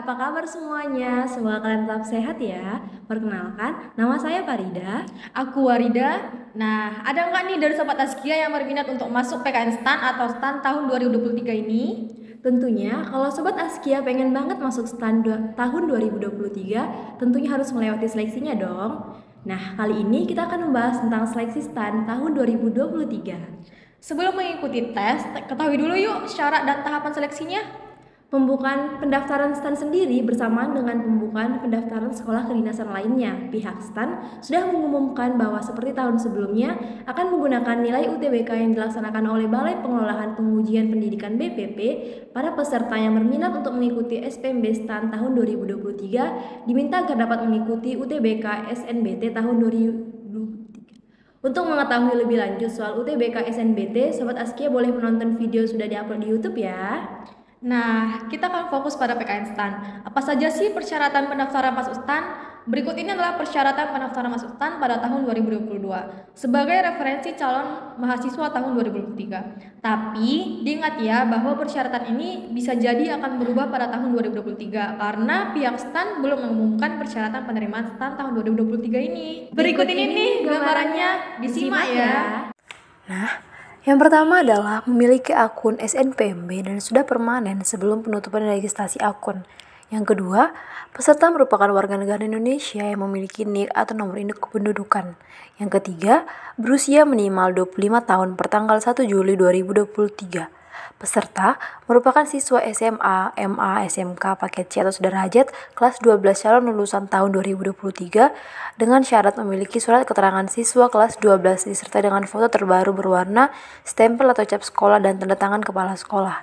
apa kabar semuanya? Semoga kalian tetap sehat ya. Perkenalkan, nama saya Farida. Aku Warida. Nah, ada nggak nih dari Sobat Askia yang berminat untuk masuk PKN STAN atau STAN tahun 2023 ini? Tentunya, kalau Sobat Askia pengen banget masuk STAN tahun 2023, tentunya harus melewati seleksinya dong. Nah, kali ini kita akan membahas tentang seleksi STAN tahun 2023. Sebelum mengikuti tes, ketahui dulu yuk syarat dan tahapan seleksinya. Pembukaan pendaftaran STAN sendiri bersamaan dengan pembukaan pendaftaran sekolah kedinasan lainnya. Pihak STAN sudah mengumumkan bahwa seperti tahun sebelumnya akan menggunakan nilai UTBK yang dilaksanakan oleh Balai Pengelolaan Pengujian Pendidikan BPP. Para peserta yang berminat untuk mengikuti SPMB STAN tahun 2023 diminta agar dapat mengikuti UTBK SNBT tahun 2023. Untuk mengetahui lebih lanjut soal UTBK SNBT, Sobat Askia boleh menonton video sudah diupload di YouTube ya. Nah, kita akan fokus pada PKN STAN. Apa saja sih persyaratan pendaftaran masuk STAN? Berikut ini adalah persyaratan pendaftaran masuk STAN pada tahun 2022 sebagai referensi calon mahasiswa tahun 2023. Tapi, diingat ya bahwa persyaratan ini bisa jadi akan berubah pada tahun 2023 karena pihak STAN belum mengumumkan persyaratan penerimaan STAN tahun 2023 ini. Berikut ini nih gambarannya, disimak ya. Nah, yang pertama adalah memiliki akun SNPMB dan sudah permanen sebelum penutupan registrasi akun. Yang kedua, peserta merupakan warga negara Indonesia yang memiliki NIK atau nomor induk kependudukan. Yang ketiga, berusia minimal 25 tahun per tanggal 1 Juli 2023. Peserta merupakan siswa SMA, MA, SMK, paket C atau sederajat kelas 12 calon lulusan tahun 2023 dengan syarat memiliki surat keterangan siswa kelas 12 disertai dengan foto terbaru berwarna, stempel atau cap sekolah dan tanda tangan kepala sekolah.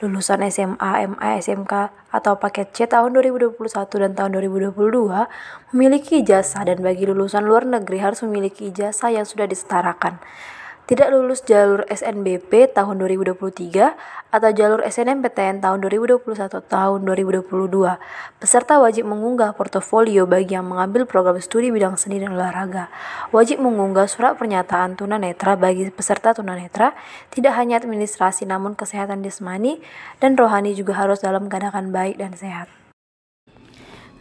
Lulusan SMA, MA, SMK atau paket C tahun 2021 dan tahun 2022 memiliki ijazah dan bagi lulusan luar negeri harus memiliki ijazah yang sudah disetarakan. Tidak lulus jalur SNBP tahun 2023 atau jalur SNMPTN tahun 2021 tahun 2022. Peserta wajib mengunggah portofolio bagi yang mengambil program studi bidang seni dan olahraga. Wajib mengunggah surat pernyataan tunanetra bagi peserta tunanetra, tidak hanya administrasi namun kesehatan jasmani dan rohani juga harus dalam keadaan baik dan sehat.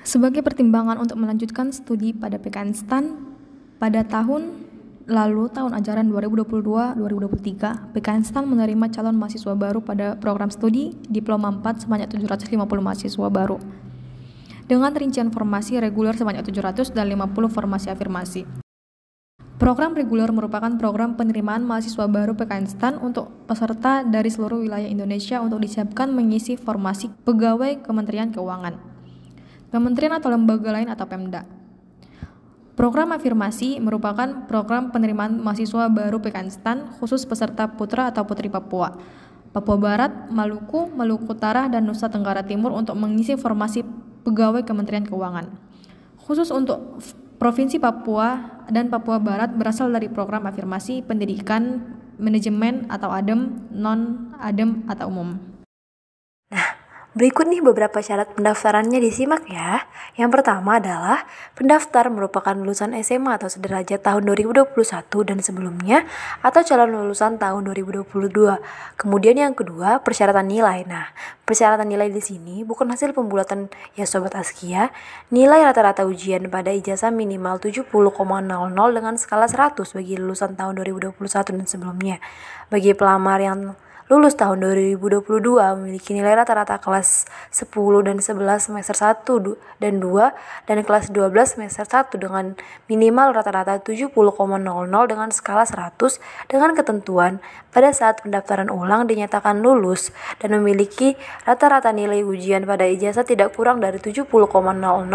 Sebagai pertimbangan untuk melanjutkan studi pada PKN STAN pada tahun lalu, tahun ajaran 2022-2023, PKN STAN menerima calon mahasiswa baru pada program studi Diploma 4 sebanyak 750 mahasiswa baru dengan rincian formasi reguler sebanyak 700 dan 50 formasi afirmasi. Program reguler merupakan program penerimaan mahasiswa baru PKN STAN untuk peserta dari seluruh wilayah Indonesia untuk disiapkan mengisi formasi pegawai Kementerian Keuangan, kementerian atau lembaga lain atau Pemda. Program afirmasi merupakan program penerimaan mahasiswa baru PKN STAN khusus peserta putra atau putri Papua, Papua Barat, Maluku, Maluku Utara, dan Nusa Tenggara Timur untuk mengisi formasi pegawai Kementerian Keuangan. Khusus untuk Provinsi Papua dan Papua Barat berasal dari program afirmasi pendidikan, manajemen atau ADEM, non-ADEM atau umum. Berikut nih beberapa syarat pendaftarannya, disimak ya. Yang pertama adalah pendaftar merupakan lulusan SMA atau sederajat tahun 2021 dan sebelumnya atau calon lulusan tahun 2022. Kemudian yang kedua, persyaratan nilai. Nah, persyaratan nilai di sini bukan hasil pembulatan ya Sobat Askia. Nilai rata-rata ujian pada ijazah minimal 70,00 dengan skala 100 bagi lulusan tahun 2021 dan sebelumnya. Bagi pelamar yang lulus tahun 2022 memiliki nilai rata-rata kelas 10 dan 11 semester 1 dan 2 dan kelas 12 semester 1 dengan minimal rata-rata 70,00 dengan skala 100 dengan ketentuan pada saat pendaftaran ulang dinyatakan lulus dan memiliki rata-rata nilai ujian pada ijazah tidak kurang dari 70,00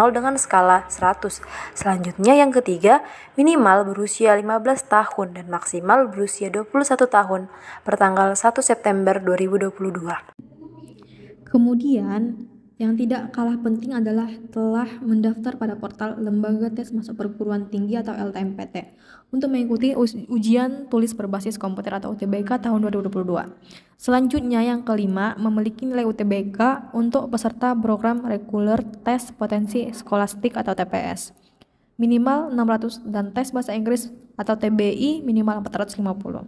dengan skala 100. Selanjutnya yang ketiga, minimal berusia 15 tahun dan maksimal berusia 21 tahun per tanggal 1 September 2022. Kemudian, yang tidak kalah penting adalah telah mendaftar pada portal Lembaga Tes Masuk Perguruan Tinggi atau LTMPT untuk mengikuti ujian tulis berbasis komputer atau UTBK tahun 2022. Selanjutnya yang kelima, memiliki nilai UTBK untuk peserta program reguler tes potensi skolastik atau TPS minimal 600 dan tes bahasa Inggris atau TBI minimal 450.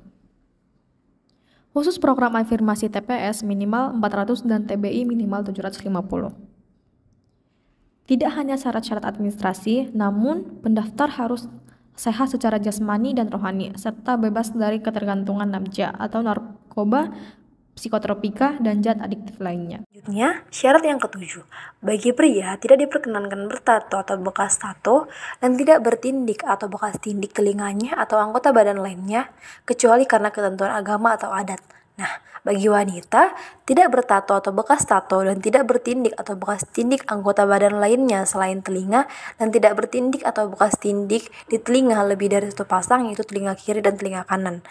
Khusus program afirmasi TPS minimal 400 dan TBI minimal 750. Tidak hanya syarat-syarat administrasi, namun pendaftar harus sehat secara jasmani dan rohani, serta bebas dari ketergantungan nafsa atau narkoba, psikotropika, dan zat adiktif lainnya. Selanjutnya, syarat yang ketujuh. Bagi pria, tidak diperkenankan bertato atau bekas tato dan tidak bertindik atau bekas tindik telinganya atau anggota badan lainnya, kecuali karena ketentuan agama atau adat. Nah, bagi wanita, tidak bertato atau bekas tato dan tidak bertindik atau bekas tindik anggota badan lainnya selain telinga dan tidak bertindik atau bekas tindik di telinga lebih dari satu pasang, yaitu telinga kiri dan telinga kanan.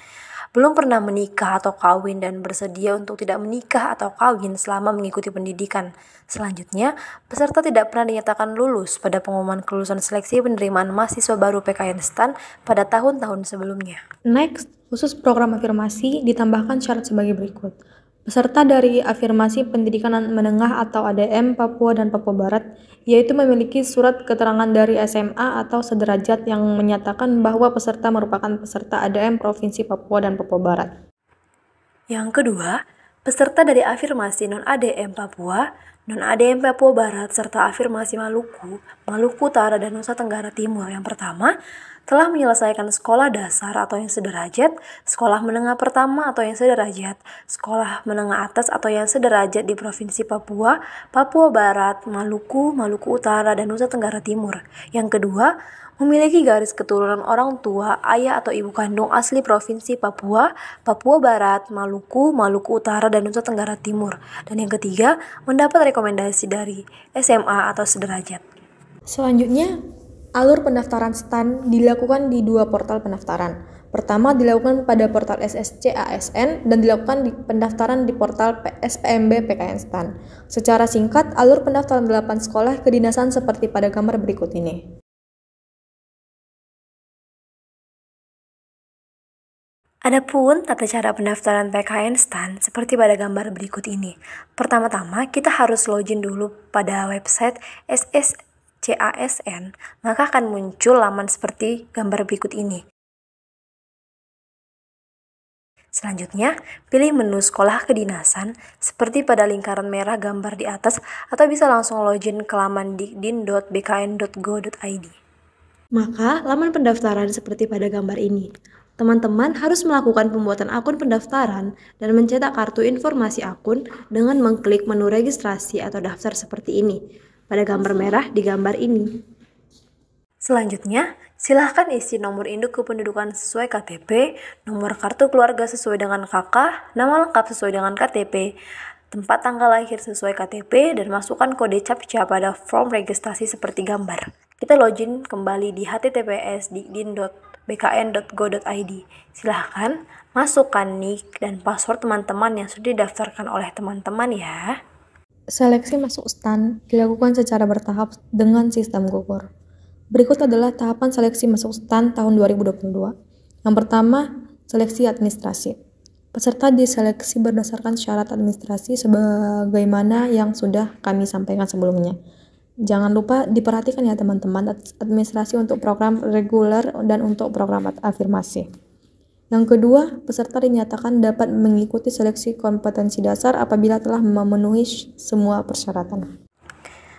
Belum pernah menikah atau kawin dan bersedia untuk tidak menikah atau kawin selama mengikuti pendidikan. Selanjutnya, peserta tidak pernah dinyatakan lulus pada pengumuman kelulusan seleksi penerimaan mahasiswa baru PKN STAN pada tahun-tahun sebelumnya. Next, khusus program afirmasi ditambahkan syarat sebagai berikut. Peserta dari afirmasi pendidikan menengah atau ADM Papua dan Papua Barat, yaitu memiliki surat keterangan dari SMA atau sederajat yang menyatakan bahwa peserta merupakan peserta ADM Provinsi Papua dan Papua Barat. Yang kedua, peserta dari afirmasi non-ADM Papua, non-ADM Papua Barat, serta afirmasi Maluku, Maluku Utara, dan Nusa Tenggara Timur. Yang pertama, telah menyelesaikan sekolah dasar atau yang sederajat, sekolah menengah pertama atau yang sederajat, sekolah menengah atas atau yang sederajat di Provinsi Papua, Papua Barat, Maluku, Maluku Utara, dan Nusa Tenggara Timur. Yang kedua, memiliki garis keturunan orang tua, ayah atau ibu kandung asli Provinsi Papua, Papua Barat, Maluku, Maluku Utara, dan Nusa Tenggara Timur. Dan yang ketiga, mendapat rekomendasi dari SMA atau sederajat. Selanjutnya, alur pendaftaran STAN dilakukan di dua portal pendaftaran. Pertama dilakukan pada portal SSC ASN dan dilakukan di pendaftaran di portal SPMB PKN STAN. Secara singkat, alur pendaftaran 8 sekolah kedinasan seperti pada gambar berikut ini. Adapun tata cara pendaftaran PKN STAN seperti pada gambar berikut ini. Pertama-tama, kita harus login dulu pada website SSCASN, maka akan muncul laman seperti gambar berikut ini. Selanjutnya, pilih menu sekolah kedinasan seperti pada lingkaran merah gambar di atas atau bisa langsung login ke laman dikdin.bkn.go.id. Maka, laman pendaftaran seperti pada gambar ini. Teman-teman harus melakukan pembuatan akun pendaftaran dan mencetak kartu informasi akun dengan mengklik menu registrasi atau daftar seperti ini, pada gambar merah di gambar ini. Selanjutnya, silahkan isi nomor induk kependudukan sesuai KTP, nomor kartu keluarga sesuai dengan KK, nama lengkap sesuai dengan KTP, tempat tanggal lahir sesuai KTP, dan masukkan kode CAPTCA pada form registrasi seperti gambar. Kita login kembali di https://dikdin.bkn.go.id. Silahkan masukkan nick dan password teman-teman yang sudah didaftarkan oleh teman-teman ya. Seleksi masuk STAN dilakukan secara bertahap dengan sistem gugur. Berikut adalah tahapan seleksi masuk STAN tahun 2022. Yang pertama, seleksi administrasi. Peserta diseleksi berdasarkan syarat administrasi sebagaimana yang sudah kami sampaikan sebelumnya. Jangan lupa diperhatikan ya teman-teman, administrasi untuk program reguler dan untuk program afirmasi. Yang kedua, peserta dinyatakan dapat mengikuti seleksi kompetensi dasar apabila telah memenuhi semua persyaratan.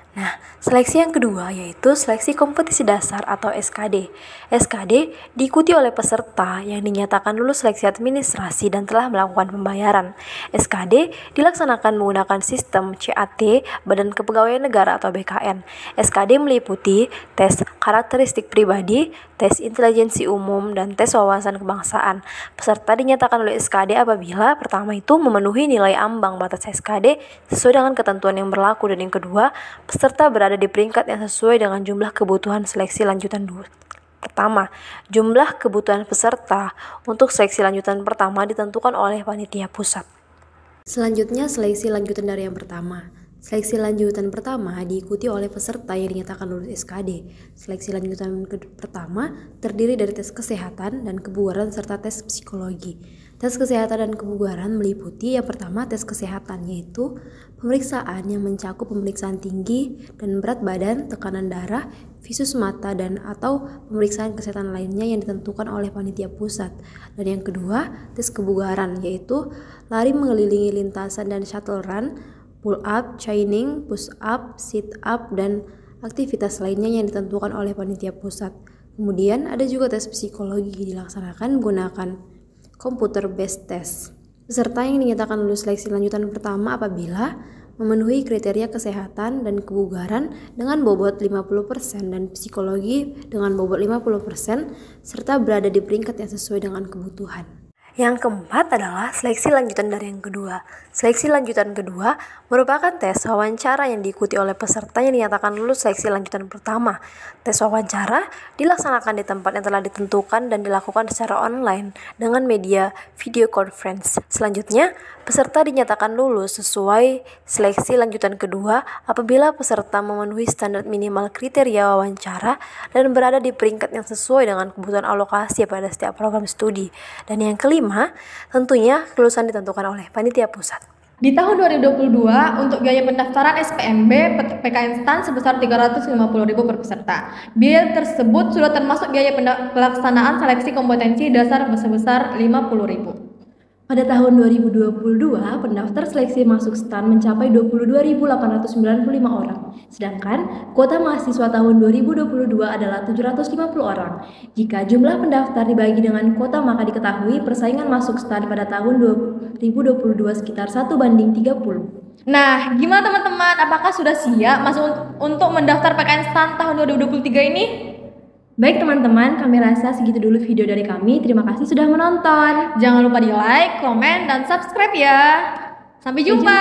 Nah, seleksi yang kedua yaitu seleksi kompetisi dasar atau SKD. SKD diikuti oleh peserta yang dinyatakan lulus seleksi administrasi dan telah melakukan pembayaran. SKD dilaksanakan menggunakan sistem CAT Badan Kepegawaian Negara atau BKN. SKD meliputi tes karakteristik pribadi, tes intelijensi umum, dan tes wawasan kebangsaan. Peserta dinyatakan lulus SKD apabila pertama itu memenuhi nilai ambang batas SKD sesuai dengan ketentuan yang berlaku, dan yang kedua, peserta berada di peringkat yang sesuai dengan jumlah kebutuhan seleksi lanjutan 2. Pertama, jumlah kebutuhan peserta untuk seleksi lanjutan pertama ditentukan oleh panitia pusat. Selanjutnya, seleksi lanjutan dari yang pertama. Seleksi lanjutan pertama diikuti oleh peserta yang dinyatakan lulus SKD. Seleksi lanjutan pertama terdiri dari tes kesehatan dan kebugaran serta tes psikologi. Tes kesehatan dan kebugaran meliputi yang pertama tes kesehatan, yaitu pemeriksaan yang mencakup pemeriksaan tinggi dan berat badan, tekanan darah, visus mata, dan atau pemeriksaan kesehatan lainnya yang ditentukan oleh panitia pusat. Dan yang kedua, tes kebugaran, yaitu lari mengelilingi lintasan dan shuttle run, pull up, chaining, push up, sit up, dan aktivitas lainnya yang ditentukan oleh panitia pusat. Kemudian ada juga tes psikologi dilaksanakan menggunakan computer based test. Peserta yang dinyatakan lulus seleksi lanjutan pertama apabila memenuhi kriteria kesehatan dan kebugaran dengan bobot 50% dan psikologi dengan bobot 50% serta berada di peringkat yang sesuai dengan kebutuhan. Yang keempat adalah seleksi lanjutan dari yang kedua. Seleksi lanjutan kedua merupakan tes wawancara yang diikuti oleh peserta yang dinyatakan lulus seleksi lanjutan pertama. Tes wawancara dilaksanakan di tempat yang telah ditentukan dan dilakukan secara online dengan media video conference. Selanjutnya, peserta dinyatakan lulus sesuai seleksi lanjutan kedua apabila peserta memenuhi standar minimal kriteria wawancara dan berada di peringkat yang sesuai dengan kebutuhan alokasi pada setiap program studi. Dan yang kelima, tentunya kelulusan ditentukan oleh panitia pusat. Di tahun 2022, untuk biaya pendaftaran SPMB PK Instan sebesar Rp350.000 per peserta. Biaya tersebut sudah termasuk biaya pelaksanaan seleksi kompetensi dasar sebesar Rp50.000. Pada tahun 2022, pendaftar seleksi masuk STAN mencapai 22.895 orang, sedangkan kuota mahasiswa tahun 2022 adalah 750 orang. Jika jumlah pendaftar dibagi dengan kuota, maka diketahui persaingan masuk STAN pada tahun 2022 sekitar 1:30. Nah, gimana teman-teman? Apakah sudah siap masuk untuk mendaftar PKN STAN tahun 2023 ini? Baik teman-teman, kami rasa segitu dulu video dari kami. Terima kasih sudah menonton. Jangan lupa di like, komen, dan subscribe ya. Sampai jumpa.